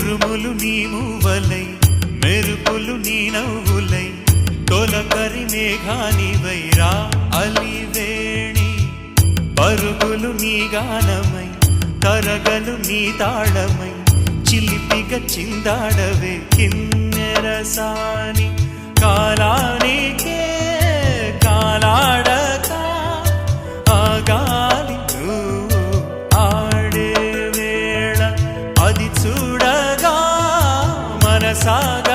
ఉరుములు నీ మూవలై మెరుపులు నీ నవ్వులై తొలకరి మేఘానివై రా అలివేణి పరుగులు నీ గానమై తరగలు నీ తాళమై చిలిపిగ చిందాడవే కిన్నెరసాని కాలానికే కాలాడక ఆగాలి నువ్వు ఆడే వేళ అది చూడగా మనసాగ